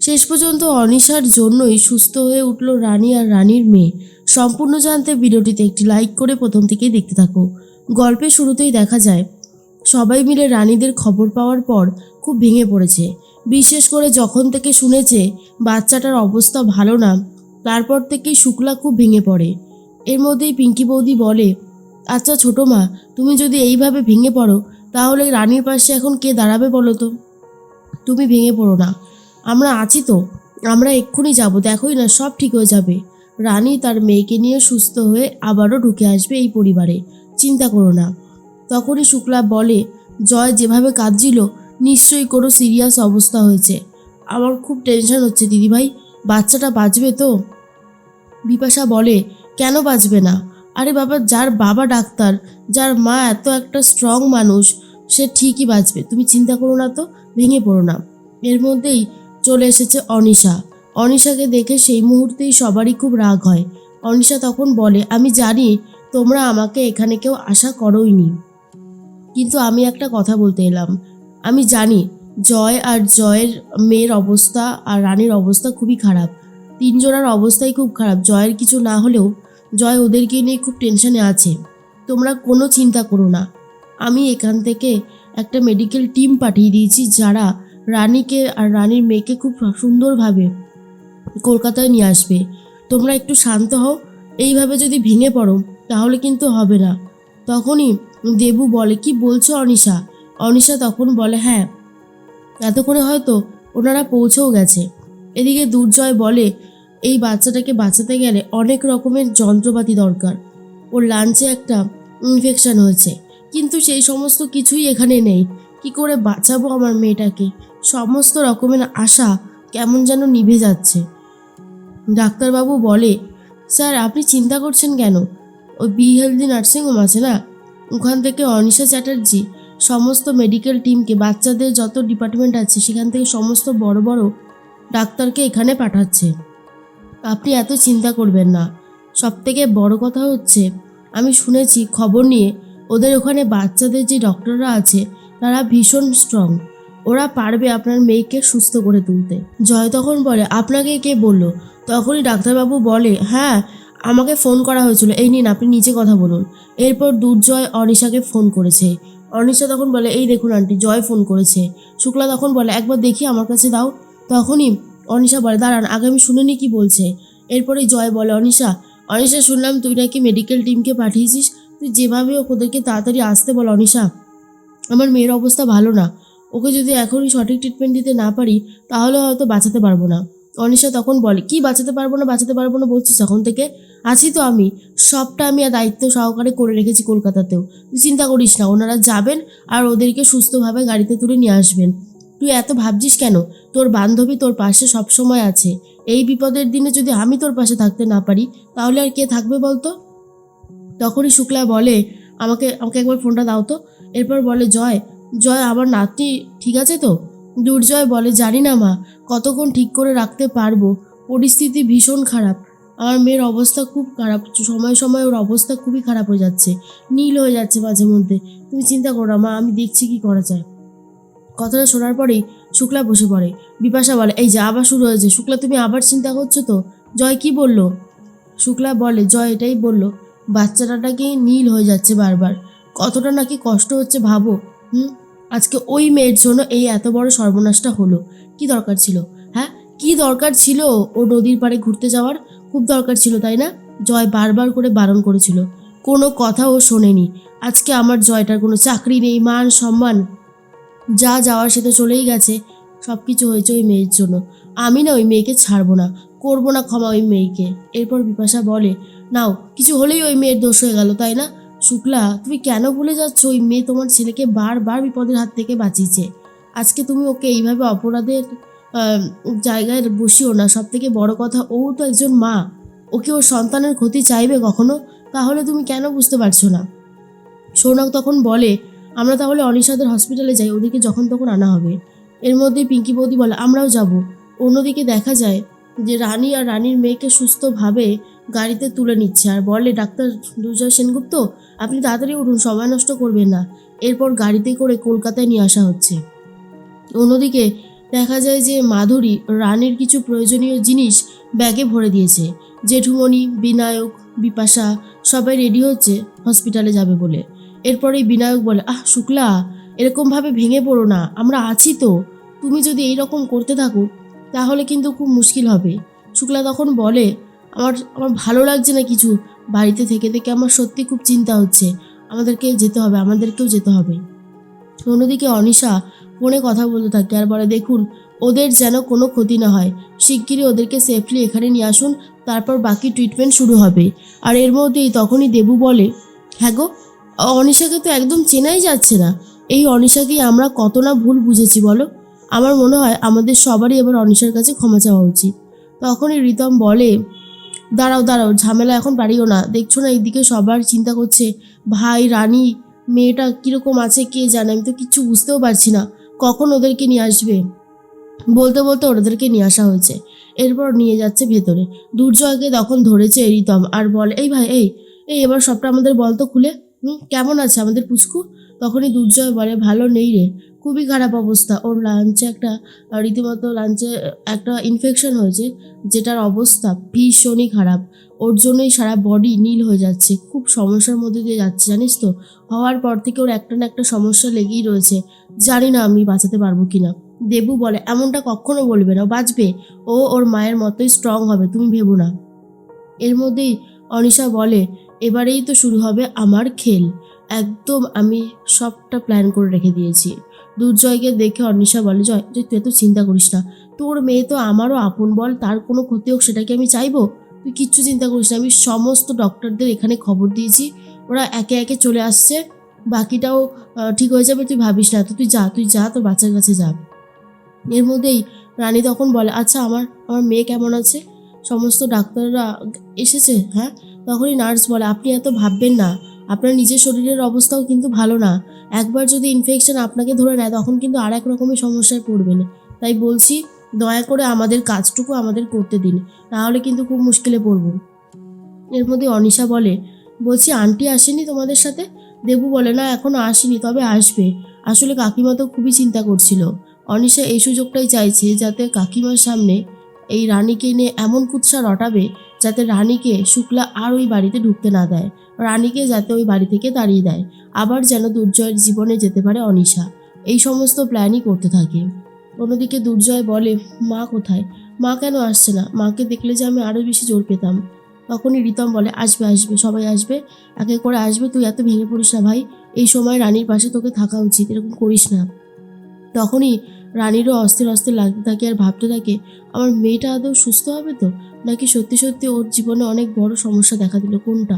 শেষ পর্যন্ত অনিশার জন্যই সুস্থ হয়ে উঠল রানী আর রানীর মেয়ে। সম্পূর্ণ জানতে ভিডিওটিতে একটি লাইক করে প্রথম থেকেই দেখতে থাকো। গল্পের শুরুতেই দেখা যায় সবাই মিলে রানীদের খবর পাওয়ার পর খুব ভেঙে পড়েছে। বিশেষ করে যখন থেকে শুনেছে বাচ্চাটার অবস্থা ভালো না, তারপর থেকেই শুক্লা খুব ভেঙে পড়ে। এর মধ্যেই পিঙ্কি বৌদি বলে, আচ্ছা ছোটো মা, তুমি যদি এইভাবে ভেঙে পড়ো তাহলে রানীর পাশে এখন কে দাঁড়াবে বলো তো? তুমি ভেঙে পড়ো না, আমরা আছি তো, আমরা এক্ষুনি যাব, দেখোই না সব ঠিক হয়ে যাবে। রানী তার মেয়েকে নিয়ে সুস্থ হয়ে আবারও ঢুকে আসবে এই পরিবারে, চিন্তা করো না। তখনই শুক্লা বলে, জয় যেভাবে কাঁদছিল নিশ্চয়ই কোনো সিরিয়াস অবস্থা হয়েছে। আমার খুব টেনশন হচ্ছে দিদিভাই, বাচ্চাটা বাঁচবে তো? বিপাশা বলে, কেন বাঁচবে না? আরে বাবা, যার বাবা ডাক্তার, যার মা এত একটা স্ট্রং মানুষ, সে ঠিকই বাঁচবে, তুমি চিন্তা করো না তো, ভেঙে পড়ো না। এর মধ্যেই চলে এসেছে অনিশা। অনিশাকে দেখে সেই মুহূর্তেই সবারই খুব রাগ হয়। অনিশা তখন বলে, আমি জানি তোমরা আমাকে এখানে কেউ আশা করোইনি, কিন্তু আমি একটা কথা বলতে এলাম। আমি জানি জয় আর জয়ের মেয়ের অবস্থা আর রানীর অবস্থা খুবই খারাপ, তিনজনের অবস্থাই খুব খারাপ। জয়ের কিছু না হলেও জয় ওদেরকে নিয়ে খুব টেনশনে আছে। তোমরা কোনো চিন্তা করো না, আমি এখান থেকে একটা মেডিকেল টিম পাঠিয়ে দিয়েছি, যারা রানীকে আর রানীর মেয়েকে খুব সুন্দরভাবে কলকাতায় নিয়ে আসবে। তোমরা একটু শান্ত হও, এইভাবে যদি ভেঙে পড়ো তাহলে কিন্তু হবে না। তখনই দেবু বলে, কি বলছো অনিশা? অনিশা তখন বলে, হ্যাঁ, এতক্ষণে হয়তো ওনারা পৌঁছেও গেছে। এদিকে দুর্জয় বলে, এই বাচ্চাটাকে বাঁচাতে গেলে অনেক রকমের যন্ত্রপাতি দরকার। ওর লাঞ্চে একটা ইনফেকশন হয়েছে, কিন্তু সেই সমস্ত কিছুই এখানে নেই। কি করে বাঁচাবো আমার মেয়েটাকে? সমস্ত রকমের আশা কেমন যেন নিভে যাচ্ছে। ডাক্তারবাবু বলে, স্যার আপনি চিন্তা করছেন কেন? ওই বি হেলদি নার্সিংহোম আছে না, ওখান থেকে অনিশা চ্যাটার্জি সমস্ত মেডিকেল টিমকে, বাচ্চাদের যত ডিপার্টমেন্ট আছে সেখান থেকে সমস্ত বড় বড় ডাক্তারকে এখানে পাঠাচ্ছে। আপনি এত চিন্তা করবেন না। সবথেকে বড় কথা হচ্ছে, আমি শুনেছি খবর নিয়ে, ওদের ওখানে বাচ্চাদের যে ডক্টররা আছে তারা ভীষণ স্ট্রং, ওরা পারবে আপনার মেয়েকে সুস্থ করে তুলতে। জয় তখন বলে, আপনাকে কে বললো? তখনই ডাক্তারবাবু বলে, হ্যাঁ, আমাকে ফোন করা হয়েছিল, এই নিন আপনি নিচে কথা বলুন। এরপর দুর্জয় অনিশাকে ফোন করেছে। অনিশা তখন বলে, এই দেখুন আন্টি, জয় ফোন করেছে। শুক্লা তখন বলে, একবার দেখি আমার কাছে দাও। তখনই অনিশা বলে, দাঁড়ান, আগে আমি শুনিনি কি বলছে। এরপরে জয় বলে, অনিশা, অনিশা শুনলাম তুই নাকি মেডিকেল টিমকে পাঠিয়েছিস, তুই যেভাবে ওদেরকে তাড়াতাড়ি আসতে বল অনিশা, আমার মেয়ের অবস্থা ভালো না, ওকে যদি এখনই সঠিক ট্রিটমেন্ট দিতে না পারি তাহলে হয়তো বাঁচাতে পারবো না। অনিশা তখন বলে, কি বাঁচাতে পারবো না বলছিস? এখন থেকে আছি তো আমি, সবটা আমি আর দায়িত্ব সহকারে করে রেখেছি কলকাতাতেও, তুই চিন্তা করিস না, ওনারা যাবেন আর ওদেরকে সুস্থভাবে গাড়িতে তুলে নিয়ে আসবেন। তুই এত ভাবছিস কেন? তোর বান্ধবী তোর পাশে সবসময় আছে, এই বিপদের দিনে যদি আমি তোর পাশে থাকতে না পারি তাহলে আর কে থাকবে বলতো? তখনই শুক্লা বলে, আমাকে আমাকে একবার ফোনটা দাও তো। এরপর বলে, জয়, জয় আমার নাতনি ঠিক আছে তো? দুর্জয় বলে, জানি না মা, কতক্ষণ ঠিক করে রাখতে পারবো, পরিস্থিতি ভীষণ খারাপ, আমার মেয়ের অবস্থা খুব খারাপ, সময় সময় ওর অবস্থা খুবই খারাপ হয়ে যাচ্ছে, নীল হয়ে যাচ্ছে মাঝে মধ্যে, তুমি চিন্তা করো না মা, আমি দেখছি কি করা যায়। কথাটা শোনার পরেই শুক্লা বসে পড়ে। বিপাশা বলে, এই যে আবার শুরু হয়েছে, শুক্লা তুমি আবার চিন্তা করছো তো? জয় কি বলল? শুক্লা বলে, জয় এটাই বলল, বাচ্চাটাকে নীল হয়ে যাচ্ছে বারবার, কতটা নাকি কষ্ট হচ্ছে ভাবো। আজকে ওই মেয়ের জন্য এই এত বড় সর্বনাশটা হলো। কি দরকার ছিল? হ্যাঁ, কি দরকার ছিল ও নদীর পাড়ে ঘুরতে যাওয়ার? খুব দরকার ছিল তাই না? জয় বারবার করে বারণ করেছিল, কোনো কথা ও শোনেনি। আজকে আমার জয়টার কোনো চাকরি নেই, মান সম্মান যা যাওয়ার সে তো চলেই গেছে, সব কিছু হয়েছে ওই মেয়ের জন্য। আমি না ওই মেয়েকে ছাড়বো না, করবো না ক্ষমা ওই মেয়েকে। এরপর বিপাশা বলে, নাও, কিছু হলেই ওই মেয়ের দোষ হয়ে গেল তাই না? শুক্লা, তুমি কেন ভুলে যাচ্ছ ওই মেয়ে তোমার ছেলেকে বারবার বিপদের হাত থেকে বাঁচিয়েছে। আজকে তুমি ওকে এইভাবে অপরাধের জায়গায় বসিও না। সব থেকে বড় কথা, ও তো একজন মা, ওকে ওর সন্তানের ক্ষতি চাইবে কখনো? তাহলে তুমি কেন বুঝতে পারছো না? সৌনক তখন বলে, আমরা তাহলে অনিশাদের হসপিটালে যাই, ওদেরকে যখন তখন আনা হবে। এর মধ্যে পিঙ্কি বৌদি বলে, আমরাও যাব। অন্যদিকে দেখা যায় যে রানী আর রানীর মেয়েকে সুস্থভাবে গাড়িতে তুলে নিচ্ছে আর বলে, ডাক্তার দুর্জয় সেনগুপ্ত, আপনি তাড়াতাড়ি উঠুন, সময় নষ্ট করবেন না। এরপর গাড়িতে করে কলকাতায় নিয়ে আসা হচ্ছে। অন্যদিকে দেখা যায় যে মাধুরী রানীর কিছু প্রয়োজনীয় জিনিস ব্যাগে ভরে দিয়েছে। জেঠুমণি, বিনায়ক, বিপাশা সবাই রেডি হচ্ছে হসপিটালে যাবে বলে। এরপরেই বিনায়ক বলে, শুক্লা, এরকমভাবে ভেঙে পড়ো না, আমরা আছি তো। তুমি যদি এইরকম করতে থাকো তাহলে কিন্তু খুব মুশকিল হবে। শুক্লা তখন বলে, আমার আমার ভালো লাগছে না কিছু, বাড়িতে থেকে থেকে আমার সত্যি খুব চিন্তা হচ্ছে, আমাদেরকেও যেতে হবে। অন্যদিকে অনিশা ফোনে কথা বলতে থাকে আর বলে, দেখুন ওদের যেন কোনো ক্ষতি না হয়, শিগগিরই ওদেরকে সেফলি এখানে নিয়ে আসুন, তারপর বাকি ট্রিটমেন্ট শুরু হবে। আর এর মধ্যেই তখনই দেবু বলে, হ্যাঁ গো, অনিশাকে তো একদম চেনাই যাচ্ছে না। এই অনিশাকেই আমরা কত না ভুল বুঝেছি বলো। আমার মনে হয় আমাদের সবারই এবার অনিশার কাছে ক্ষমা চাওয়া উচিত। তখনই রিতম বলে, দাঁড়াও দাঁড়াও, ঝামেলা এখন বাড়িও না, দেখছো না এইদিকে সবার চিন্তা করছে, ভাই, রানী, মেয়েটা কীরকম আছে কে জানে, আমি তো কিচ্ছু বুঝতেও পারছি না কখন ওদেরকে নিয়ে আসবে। বলতে বলতে ওদেরকে নিয়ে আসা হয়েছে, এরপর নিয়ে যাচ্ছে ভেতরে। দুর্জয়কে তখন ধরেছে রিতম আর বলে, এই ভাই, এই এই এবার সবটা আমাদের বল তো খুলে, কেমন আছে আমাদের পুচকু? তখনই দুর্জয় বলে, ভালো নেই রে, খুবই খারাপ অবস্থা, ওর রীতিমতো লাঞ্চে একটা ইনফেকশন হয়েছে, যেটার অবস্থা ভীষণই খারাপ। ওর জন্যই সারা বডি নীল হয়ে যাচ্ছে, খুব সমস্যার মধ্যে দিয়ে যাচ্ছে জানিস তো। হওয়ার পর থেকে ওর একটা না একটা সমস্যা লেগেই রয়েছে, জানি না আমি বাঁচাতে পারবো কিনা। দেবু বলে, এমনটা কখনো বলবে না, ও বাঁচবে, ও ওর মায়ের মতোই স্ট্রং হবে, তুমি ভেবো না। এর মধ্যেই অনিশা বলে, এবারেই তো শুরু হবে আমার খেল, একদম আমি সবটা প্ল্যান করে রেখে দিয়েছি। দুর্জয়কে দেখে অনিশা বলে, জয় তুই এত চিন্তা করিস না, তোর মেয়ে তো আমারও আপন, বল, তার কোনো ক্ষতি হোক সেটাকে আমি চাইবো? তুই কিচ্ছু চিন্তা করিস না, আমি সমস্ত ডক্টরদের এখানে খবর দিয়েছি, ওরা একে একে চলে আসছে, বাকিটাও ঠিক হয়ে যাবে, তুই ভাবিস না, তো তুই যা তোর বাচ্চার কাছে যা। এর মধ্যেই রানী তখন বলে, আচ্ছা আমার আমার মেয়ে কেমন আছে? সমস্ত ডাক্তাররা এসেছে? হ্যাঁ। তখনই নার্স বলে, আপনি এত ভাববেন না, আপনার নিজের শরীরের অবস্থাও কিন্তু ভালো না, একবার যদি ইনফেকশন আপনাকে ধরে নেয় তখন কিন্তু আর এক রকমের সমস্যায় পড়বেন, তাই বলছি দয়া করে আমাদের কাজটুকু আমাদের করতে দিন, নাহলে কিন্তু খুব মুশকিলে পড়ব। এর মধ্যে অনিশা বলে, বলছি আন্টি আসেনি তোমাদের সাথে? দেবু বলে, না এখনও আসেনি, তবে আসবে, আসলে কাকিমা তো খুবই চিন্তা করছিল। অনিশা এই সুযোগটাই চাইছে যাতে কাকিমার সামনে এই রানীকে নিয়ে এমন কুৎসা রটাবে যাতে রানীকে শুক্লা আর ওই বাড়িতে ঢুকতে না দেয়, রানীকে যাতে ওই বাড়ি থেকে তাড়িয়ে দেয়, আবার যেন দুর্জয়ের জীবনে যেতে পারে অনিশা। এই সমস্ত প্ল্যানই করতে থাকে। অন্যদিকে দুর্জয় বলে, মা কোথায়? মা কেন আসছে না? মাকে দেখলে যে আমি আরও বেশি জোর পেতাম। তখনই রিতম বলে, আসবে আসবে, সবাই আসবে, এক এক করে আসবে, তুই এত ভেঙে পড়িস না ভাই, এই সময় রানীর পাশে তোকে থাকা উচিত, এরকম করিস না। তখনই রানীরও অস্থির অস্থির লাগতে থাকে আর ভাবতে থাকে, আমার মেয়েটা আদৌ সুস্থ হবে তো, নাকি সত্যি সত্যি ওর জীবনে অনেক বড় সমস্যা দেখা দিল, কোনটা?